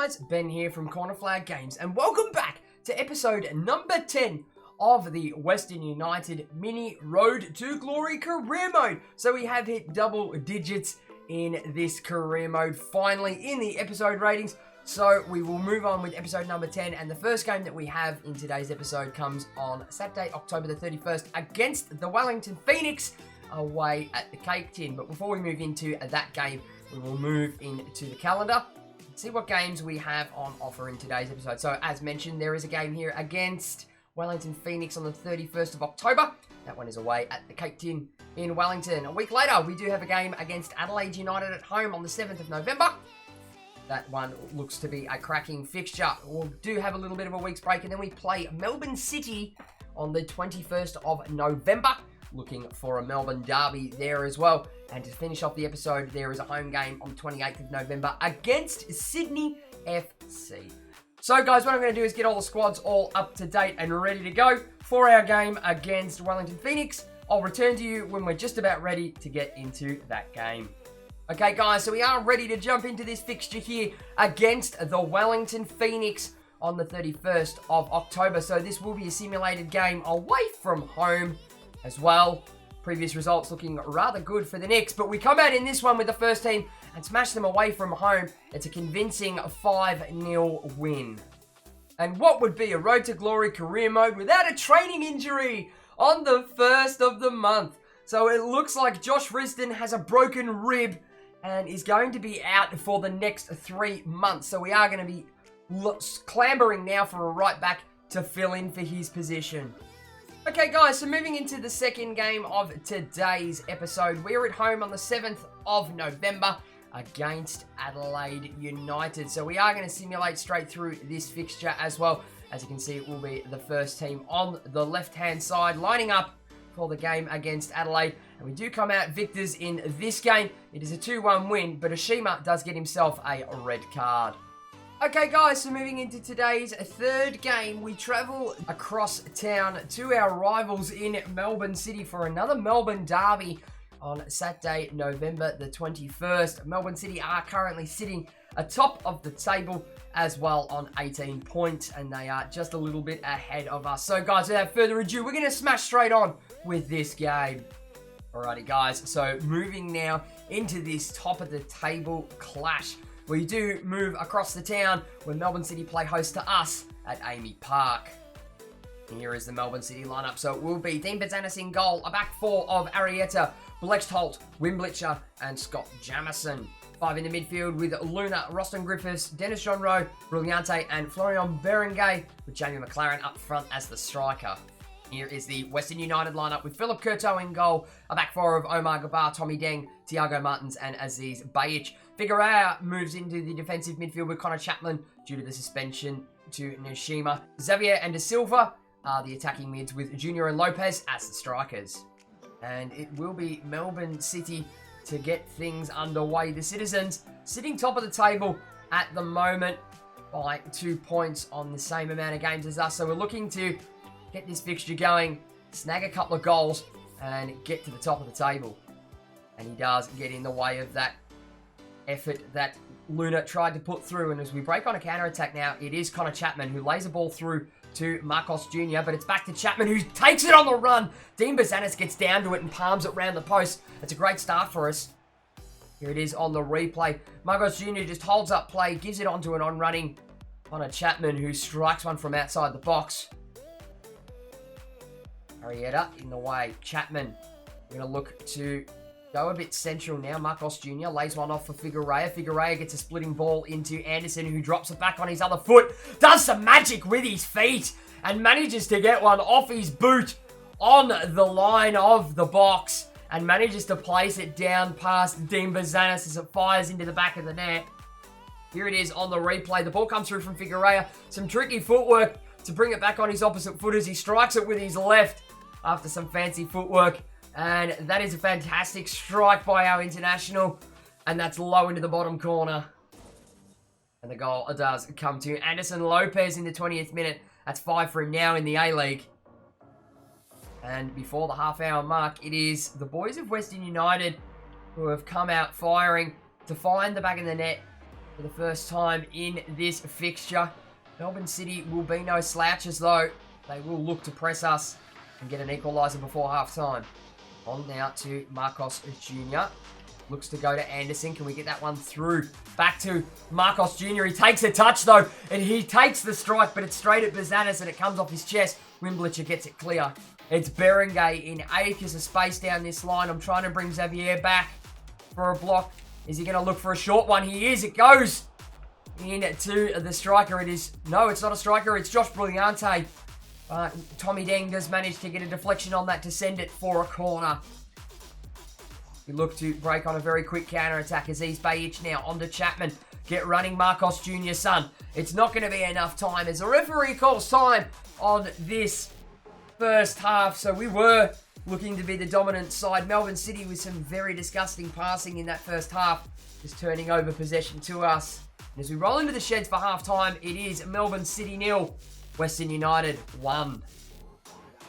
guys, Ben here from Corner Flag Games, and welcome back to episode number 10 of the Western United Mini Road to Glory career mode. So we have hit double digits in this career mode, finally in the episode ratings. So we will move on with episode number 10, and the first game that we have in today's episode comes on Saturday, October the 31st against the Wellington Phoenix away at the Cake Tin. But before we move into that game, we will move into the calendar, see what games we have on offer in today's episode. So as mentioned, there is a game here against Wellington Phoenix on the 31st of October. That one is away at the Cake Tin in Wellington. A week later, we do have a game against Adelaide United at home on the 7th of November. That one looks to be a cracking fixture. We'll do have a little bit of a week's break, and then we play Melbourne City on the 21st of November. Looking for a Melbourne derby there as well. And to finish off the episode, there is a home game on the 28th of November against Sydney FC. So guys, what I'm going to do is get all the squads all up to date and ready to go for our game against Wellington Phoenix. I'll return to you when we're just about ready to get into that game. Okay guys, so we are ready to jump into this fixture here against the Wellington Phoenix on the 31st of October. So this will be a simulated game away from home as well. Previous results looking rather good for the Knicks, but we come out in this one with the first team and smash them away from home. It's a convincing 5-0 win. And what would be a Road to Glory career mode without a training injury on the 1st of the month? So it looks like Josh Risdon has a broken rib and is going to be out for the next 3 months. So we are going to be clambering now for a right back to fill in for his position. Okay guys, so moving into the second game of today's episode, we're at home on the 7th of November against Adelaide United. So we are going to simulate straight through this fixture as well. As you can see, it will be the first team on the left-hand side lining up for the game against Adelaide. And we do come out victors in this game. It is a 2-1 win, but Ashima does get himself a red card. Okay guys, so moving into today's third game, we travel across town to our rivals in Melbourne City for another Melbourne derby on Saturday, November the 21st. Melbourne City are currently sitting atop of the table as well on 18 points, and they are just a little bit ahead of us. So guys, without further ado, we're going to smash straight on with this game. Alrighty guys, so moving now into this top of the table clash. We do move across the town when Melbourne City play host to us at Amy Park. And here is the Melbourne City lineup. So it will be Dean Bezanis in goal, a back four of Arietta, Blechtold, Wimblitcher, and Scott Jamison. 5 in the midfield with Luna, Roston Griffiths, Dennis John Rowe, Brilliante, and Florian Berengay, with Jamie McLaren up front as the striker. Here is the Western United lineup with Philip Curto in goal, a back four of Omar Gabar, Tommy Deng, Tiago Martins, and Aziz Bayic. Figueroa moves into the defensive midfield with Connor Chapman due to the suspension to Nishima. Xavier and De Silva are the attacking mids with Junior and Lopez as the strikers. And it will be Melbourne City to get things underway. The Citizens sitting top of the table at the moment by 2 points on the same amount of games as us. So we're looking to get this fixture going, snag a couple of goals, and get to the top of the table. And he does get in the way of that effort that Luna tried to put through. And as we break on a counter-attack now, it is Connor Chapman who lays a ball through to Marcos Jr., but it's back to Chapman who takes it on the run. Dean Bezanis gets down to it and palms it round the post. It's a great start for us. Here it is on the replay. Marcos Jr. just holds up play, gives it onto an on-running Connor Chapman who strikes one from outside the box. Arietta in the way. Chapman, we're going to look to go a bit central now. Marcos Jr. lays one off for Figueroa. Figueroa gets a splitting ball into Anderson, who drops it back on his other foot. Does some magic with his feet and manages to get one off his boot on the line of the box and manages to place it down past Dean Bezanis as it fires into the back of the net. Here it is on the replay. The ball comes through from Figueroa. Some tricky footwork to bring it back on his opposite foot as he strikes it with his left after some fancy footwork. And that is a fantastic strike by our international. And that's low into the bottom corner. And the goal does come to Anderson Lopez in the 20th minute. That's 5 for him now in the A-League. And before the half-hour mark, it is the boys of Western United who have come out firing to find the back of the net for the first time in this fixture. Melbourne City will be no slouches though. They will look to press us and get an equaliser before half-time. On now to Marcos Jr. Looks to go to Anderson. Can we get that one through? Back to Marcos Jr. He takes a touch though, and he takes the strike, but it's straight at Bazanis and it comes off his chest. Wimblicher gets it clear. It's Berenguer in acres of space down this line. I'm trying to bring Xavier back for a block. Is he going to look for a short one? He is. It goes into the striker. It is... No, it's not a striker. It's Josh Brilliante. Tommy Deng does manage to get a deflection on that to send it for a corner. We look to break on a very quick counter-attack. Aziz Bayic now onto Chapman. Get running Marcos Jr.'s son. It's not going to be enough time as the referee calls time on this first half. So we were looking to be the dominant side. Melbourne City with some very disgusting passing in that first half, just turning over possession to us. And as we roll into the sheds for half-time, it is Melbourne City 0, Western United 1.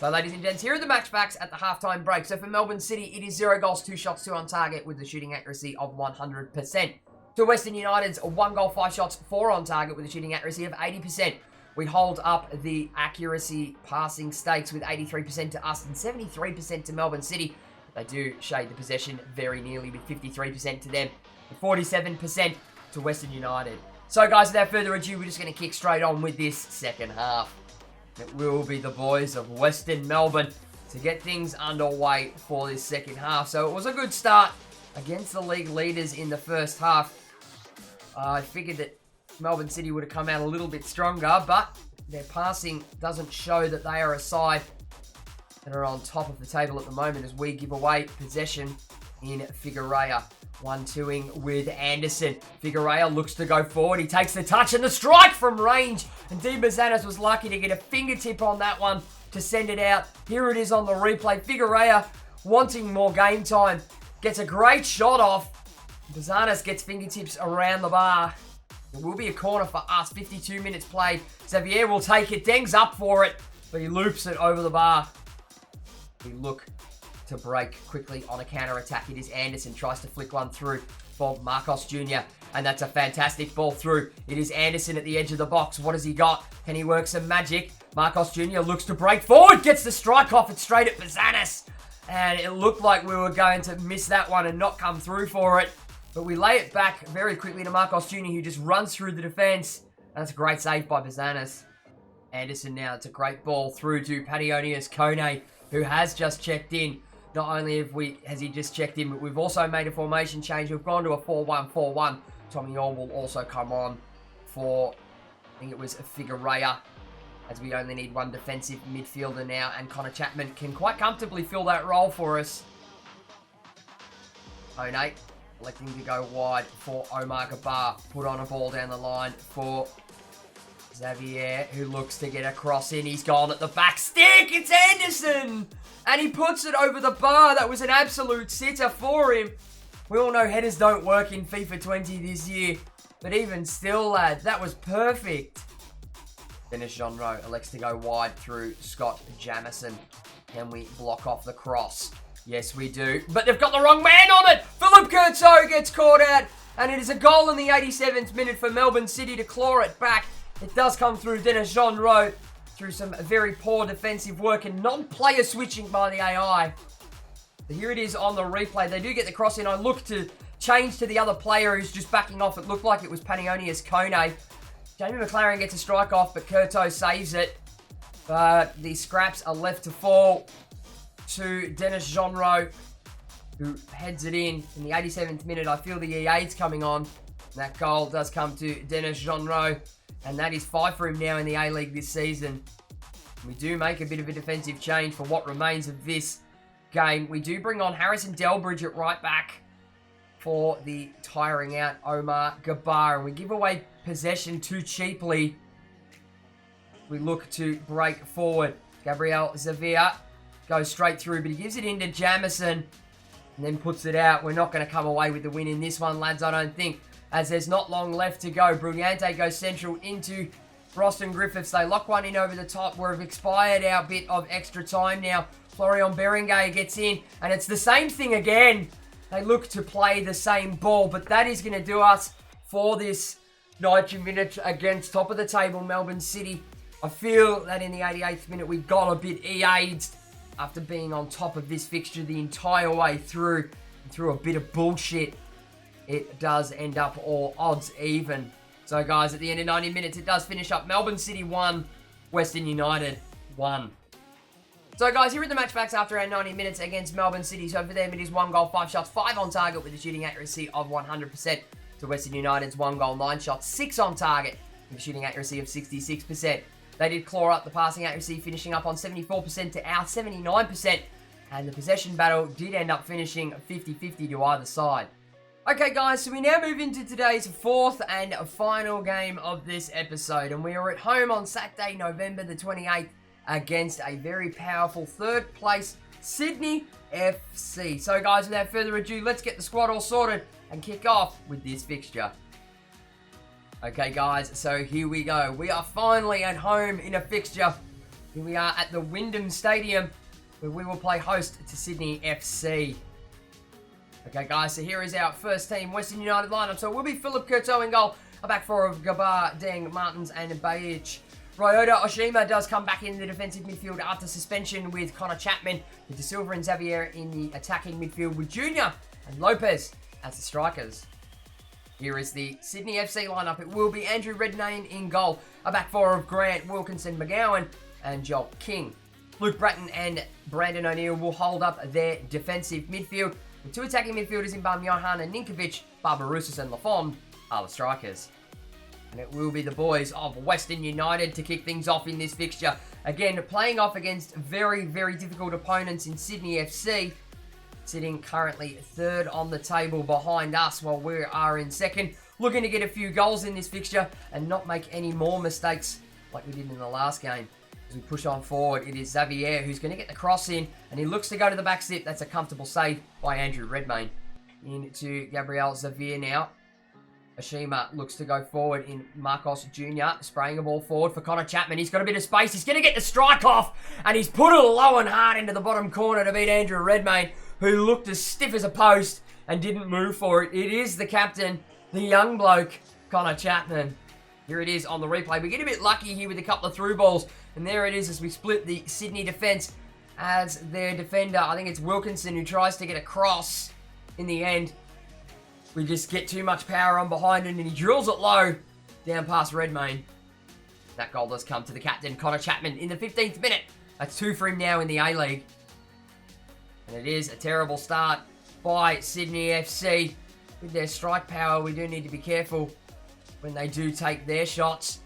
So, ladies and gents, here are the match facts at the halftime break. So, for Melbourne City, it is 0 goals, 2 shots, 2 on target with a shooting accuracy of 100%. To Western United's 1 goal, 5 shots, 4 on target with a shooting accuracy of 80%. We hold up the accuracy passing stakes with 83% to us and 73% to Melbourne City. They do shade the possession very nearly with 53% to them and 47% to Western United. So, guys, without further ado, we're just going to kick straight on with this second half. It will be the boys of Western Melbourne to get things underway for this second half. So it was a good start against the league leaders in the first half. I figured that Melbourne City would have come out a little bit stronger, but their passing doesn't show that they are a side that are on top of the table at the moment as we give away possession in Figueroa. 1-2ing with Anderson. Figueroa looks to go forward. He takes the touch and the strike from range. And Di Bazanis was lucky to get a fingertip on that one to send it out. Here it is on the replay. Figueroa wanting more game time. Gets a great shot off. Bazanis gets fingertips around the bar. It will be a corner for us. 52 minutes played. Xavier will take it. Deng's up for it, but he loops it over the bar. We look to break quickly on a counter-attack. It is Anderson. Tries to flick one through for Marcos Jr. And that's a fantastic ball through. It is Anderson at the edge of the box. What has he got? Can he work some magic? Marcos Jr. looks to break forward. Gets the strike off. It's straight at Bazanis. And it looked like we were going to miss that one and not come through for it. But we lay it back very quickly to Marcos Jr. who just runs through the defense. That's a great save by Bazanis. Anderson now. It's a great ball through to Pationius Kone, who has just checked in. Not only has he just checked in, but we've also made a formation change. We've gone to a 4-1-4-1. Tommy Orr will also come on for, I think it was Figueroa, as we only need one defensive midfielder now. And Connor Chapman can quite comfortably fill that role for us. Onate electing to go wide for Omar Gabar. Put on a ball down the line for Xavier, who looks to get a cross in. He's gone at the back stick. It's Anderson! And he puts it over the bar. That was an absolute sitter for him. We all know headers don't work in FIFA 20 this year. But even still, lads, that was perfect. Dennis Jeanreau elects to go wide through Scott Jamieson. Can we block off the cross? Yes, we do. But they've got the wrong man on it. Philip Curto gets caught out. And it is a goal in the 87th minute for Melbourne City to claw it back. It does come through Dennis Jeanreau through some very poor defensive work and non-player switching by the AI. But here it is on the replay. They do get the cross in. I look to change to the other player who's just backing off. It looked like it was Pationius Kone. Jamie McLaren gets a strike off, but Curto saves it. But the scraps are left to fall to Dennis Jeanreau, who heads it in the 87th minute. I feel the EA's coming on. That goal does come to Dennis Jeanreau. And that is 5 for him now in the A-League this season. We do make a bit of a defensive change for what remains of this game. We do bring on Harrison Delbridge at right back for the tiring out Omar Gabar. And we give away possession too cheaply. We look to break forward. Gabriel Xavier goes straight through, but he gives it into Jamieson and then puts it out. We're not going to come away with the win in this one, lads, I don't think, as there's not long left to go. Brilliante goes central into Roston Griffiths. They lock one in over the top. We've expired our bit of extra time now. Florian Berenguer gets in, and it's the same thing again. They look to play the same ball, but that is going to do us for this 90 minutes against top of the table Melbourne City. I feel that in the 88th minute we got a bit EA'd after being on top of this fixture the entire way through. And through a bit of bullshit, it does end up all odds even. So guys, at the end of 90 minutes, it does finish up Melbourne City 1, Western United 1. So guys, here are the match backs after our 90 minutes against Melbourne City. So for them, it is 1 goal, 5 shots, 5 on target with a shooting accuracy of 100%. To Western United's 1 goal, 9 shots, 6 on target with a shooting accuracy of 66%. They did claw up the passing accuracy, finishing up on 74% to our 79%. And the possession battle did end up finishing 50-50 to either side. Okay guys, so we now move into today's fourth and final game of this episode. And we are at home on Saturday, November the 28th against a very powerful third place Sydney FC. So guys, without further ado, let's get the squad all sorted and kick off with this fixture. Okay guys, so here we go. We are finally at home in a fixture. Here we are at the Wyndham Stadium, where we will play host to Sydney FC. Okay guys, so here is our first team Western United lineup. So it will be Philip Curto in goal, a back four of Gabar, Deng, Martins and Bajic. Ryota Oshima does come back in the defensive midfield after suspension with Connor Chapman, with De Silva and Xavier in the attacking midfield with Junior and Lopez as the strikers. Here is the Sydney FC lineup. It will be Andrew Redmayne in goal, a back four of Grant, Wilkinson, McGowan and Joel King. Luke Bratton and Brandon O'Neill will hold up their defensive midfield, with 2 attacking midfielders in Johan and Ninkovic. Barbarousis and Lafond are the strikers. And it will be the boys of Western United to kick things off in this fixture. Again, playing off against very, very difficult opponents in Sydney FC. Sitting currently third on the table behind us while we are in second. Looking to get a few goals in this fixture and not make any more mistakes like we did in the last game. As we push on forward, it is Xavier who's going to get the cross in. And he looks to go to the back step. That's a comfortable save by Andrew Redmayne. Into Gabriel Xavier now. Oshima looks to go forward in Marcos Jr. Spraying a ball forward for Connor Chapman. He's got a bit of space. He's going to get the strike off. And he's put it low and hard into the bottom corner to beat Andrew Redmayne, who looked as stiff as a post and didn't move for it. It is the captain, the young bloke, Connor Chapman. Here it is on the replay. We get a bit lucky here with a couple of through balls. And there it is as we split the Sydney defence as their defender. I think it's Wilkinson who tries to get across. In the end, we just get too much power on behind him and he drills it low down past Redmayne. That goal does come to the captain, Connor Chapman, in the 15th minute. That's 2 for him now in the A-League. And it is a terrible start by Sydney FC. With their strike power, we do need to be careful when they do take their shots.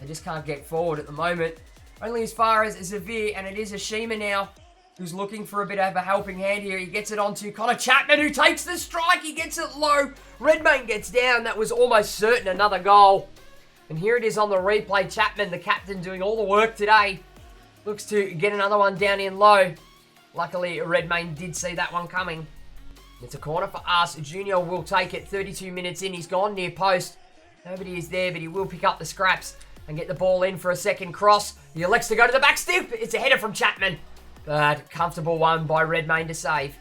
They just can't get forward at the moment. Only as far as Xavier, and it is Oshima now who's looking for a bit of a helping hand here. He gets it onto Connor Chapman, who takes the strike. He gets it low. Redmayne gets down. That was almost certain another goal. And here it is on the replay. Chapman, the captain, doing all the work today. Looks to get another one down in low. Luckily, Redmayne did see that one coming. It's a corner for us. Junior will take it. 32 minutes in. He's gone near post. Nobody is there, but he will pick up the scraps and get the ball in for a second cross. He elects to go to the back step. It's a header from Chapman. But comfortable one by Redmayne to save.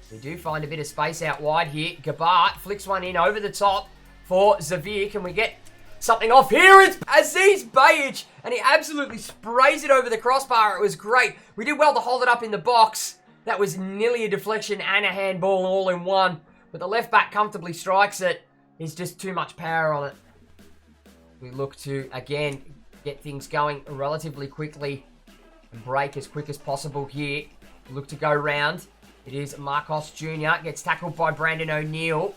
We do find a bit of space out wide here. Gabart flicks one in over the top for Xavier. Can we get something off here? It's Aziz Bajic, and he absolutely sprays it over the crossbar. It was great. We did well to hold it up in the box. That was nearly a deflection and a handball all in one. But the left back comfortably strikes it. There's just too much power on it. We look to, again, get things going relatively quickly. Break as quick as possible here. Look to go round. It is Marcos Jr. Gets tackled by Brandon O'Neill.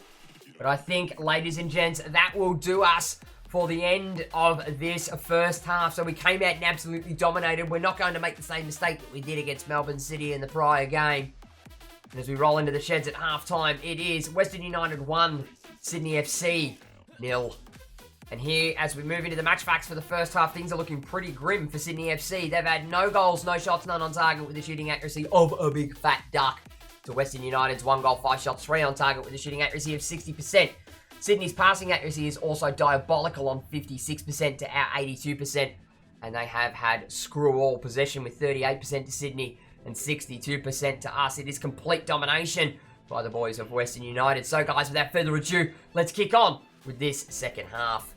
But I think, ladies and gents, that will do us for the end of this first half. So we came out and absolutely dominated. We're not going to make the same mistake that we did against Melbourne City in the prior game. And as we roll into the sheds at halftime, it is Western United 1, Sydney FC 0. And here, as we move into the match facts for the first half, things are looking pretty grim for Sydney FC. They've had no goals, no shots, none on target with a shooting accuracy of a big fat duck. To Western United's 1 goal, 5 shots, 3 on target with a shooting accuracy of 60%. Sydney's passing accuracy is also diabolical on 56% to our 82%. And they have had screw all possession with 38% to Sydney and 62% to us. It is complete domination by the boys of Western United. So guys, without further ado, let's kick on with this second half.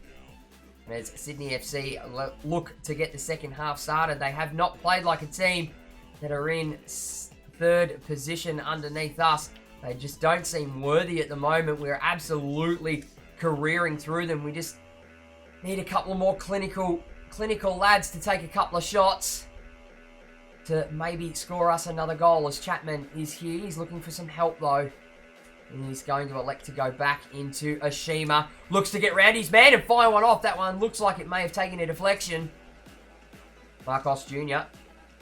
And as Sydney FC look to get the second half started, they have not played like a team that are in third position underneath us. They just don't seem worthy at the moment. We're absolutely careering through them. We just need a couple more clinical lads to take a couple of shots to maybe score us another goal, as Chapman is here. He's looking for some help though. And he's going to elect to go back into Ashima. Looks to get round his man and fire one off. That one looks like it may have taken a deflection. Marcos Jr.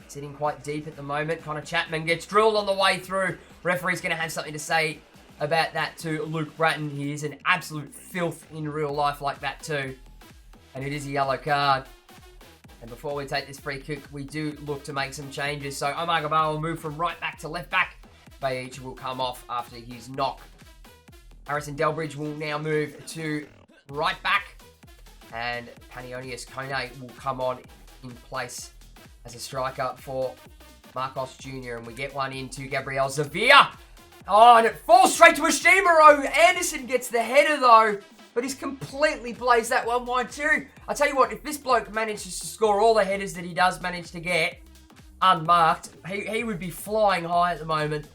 sitting quite deep at the moment. Connor Chapman gets drilled on the way through. Referee's going to have something to say about that to Luke Bratton. He is an absolute filth in real life like that too. And it is a yellow card. And before we take this free kick, we do look to make some changes. So Omar Gabal will move from right back to left back. Bayic will come off after his knock. Harrison Delbridge will now move to right back. And Panionius Kone will come on in place as a striker for Marcos Jr. And we get one into Gabriel Zavia. Oh, and it falls straight to Ashima. Oh, Anderson gets the header though. But he's completely blazed that one wide too. I tell you what, if this bloke manages to score all the headers that he does manage to get unmarked, he would be flying high at the moment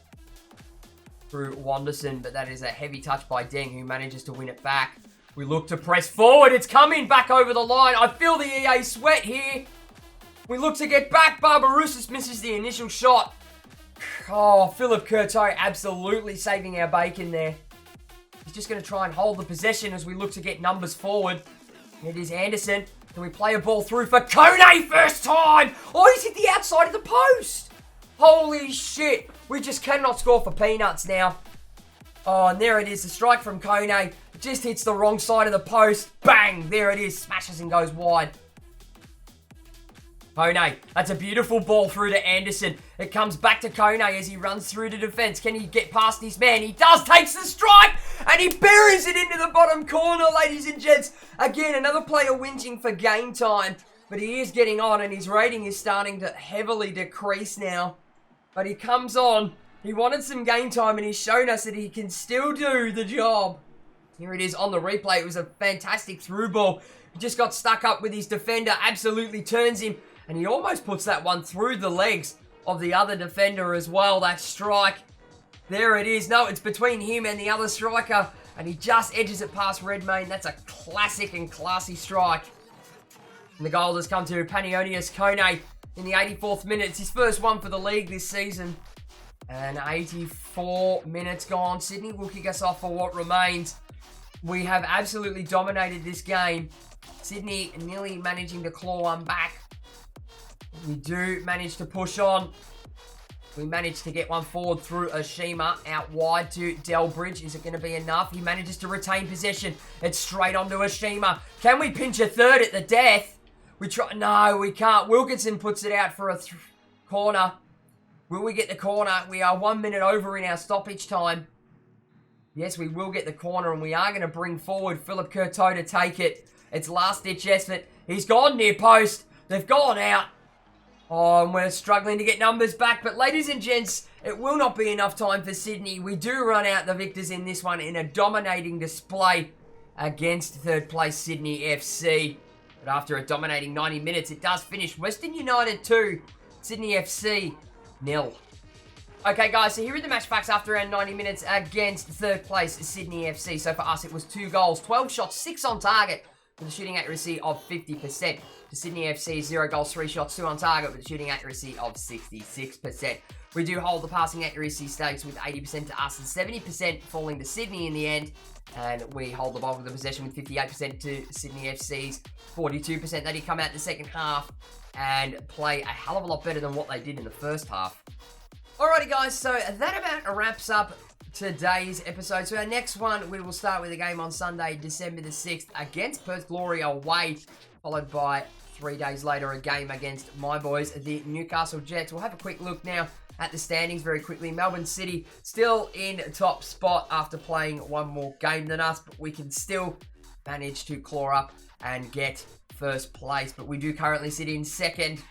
through Wanderson. But that is a heavy touch by Deng, who manages to win it back. We look to press forward. It's coming back over the line. I feel the EA sweat here. We look to get back. Barbarousis misses the initial shot. Oh, Philip Courtois absolutely saving our bacon there. He's just going to try and hold the possession as we look to get numbers forward. It is Anderson. Can we play a ball through for Kone first time? Oh, he's hit the outside of the post. Holy shit. We just cannot score for peanuts now. Oh, and there it is. The strike from Kone just hits the wrong side of the post. Bang. There it is. Smashes and goes wide. Kone, that's a beautiful ball through to Anderson. It comes back to Kone as he runs through the defence. Can he get past his man? He does, takes the strike, and he buries it into the bottom corner, ladies and gents. Again, another player whinging for game time, but he is getting on, and his rating is starting to heavily decrease now. But he comes on. He wanted some game time, and he's shown us that he can still do the job. Here it is on the replay. It was a fantastic through ball. He just got stuck up with his defender, absolutely turns him. And he almost puts that one through the legs of the other defender as well. That strike. There it is. No, it's between him and the other striker. And he just edges it past Redmayne. That's a classic and classy strike. And the goal has come to Panionius Kone in the 84th minute. It's his first one for the league this season. And 84 minutes gone. Sydney will kick us off for what remains. We have absolutely dominated this game. Sydney nearly managing to claw one back. We do manage to push on. We managed to get one forward through Ashima, out wide to Delbridge. Is it going to be enough? He manages to retain possession. It's straight onto Ashima. Can we pinch a third at the death? We try. No, we can't. Wilkinson puts it out for a corner. Will we get the corner? We are 1 minute over in our stoppage time. Yes, we will get the corner, and we are going to bring forward Philip Courtois to take it. It's last-ditch effort. He's gone near post. They've gone out. Oh, and we're struggling to get numbers back. But ladies and gents, it will not be enough time for Sydney. We do run out the victors in this one in a dominating display against third place Sydney FC. But after a dominating 90 minutes, it does finish Western United 2, Sydney FC 0. Okay, guys, so here are the match facts after around 90 minutes against third place Sydney FC. So for us, it was 2 goals, 12 shots, 6 on target, with a shooting accuracy of 50%. To Sydney FC, 0 goals, 3 shots, 2 on target, with a shooting accuracy of 66%. We do hold the passing accuracy stakes with 80% to us and 70% falling to Sydney in the end. And we hold the bulk of the possession with 58% to Sydney FC's 42%. They did come out in the second half and play a hell of a lot better than what they did in the first half. Alrighty, guys, so that about wraps up today's episode. So our next one, we will start with a game on Sunday, December the 6th against Perth Glory away, followed by 3 days later a game against my boys, the Newcastle Jets. We'll have a quick look now at the standings very quickly. Melbourne City still in top spot after playing one more game than us, but we can still manage to claw up and get first place. But we do currently sit in second,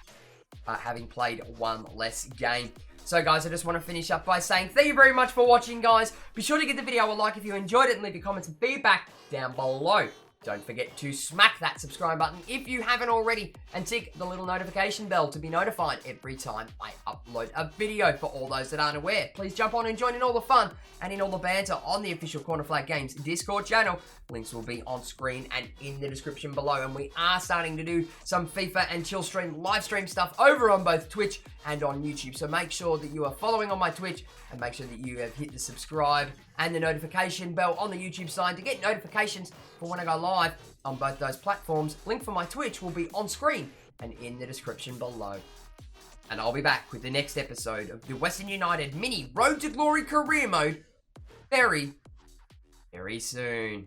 having played one less game. So guys, I just want to finish up by saying thank you very much for watching, guys. Be sure to give the video a like if you enjoyed it and leave your comments and feedback down below. Don't forget to smack that subscribe button if you haven't already, and tick the little notification bell to be notified every time I upload a video. For all those that aren't aware, please jump on and join in all the fun and in all the banter on the official Corner Flag Games Discord channel. Links will be on screen and in the description below, and we are starting to do some FIFA and chill stream live stream stuff over on both Twitch and on YouTube. So make sure that you are following on my Twitch, and make sure that you have hit the subscribe and the notification bell on the YouTube side to get notifications for when I go live on both those platforms. Link for my Twitch will be on screen and in the description below. And I'll be back with the next episode of the Western United Mini Road to Glory Career Mode very, very soon.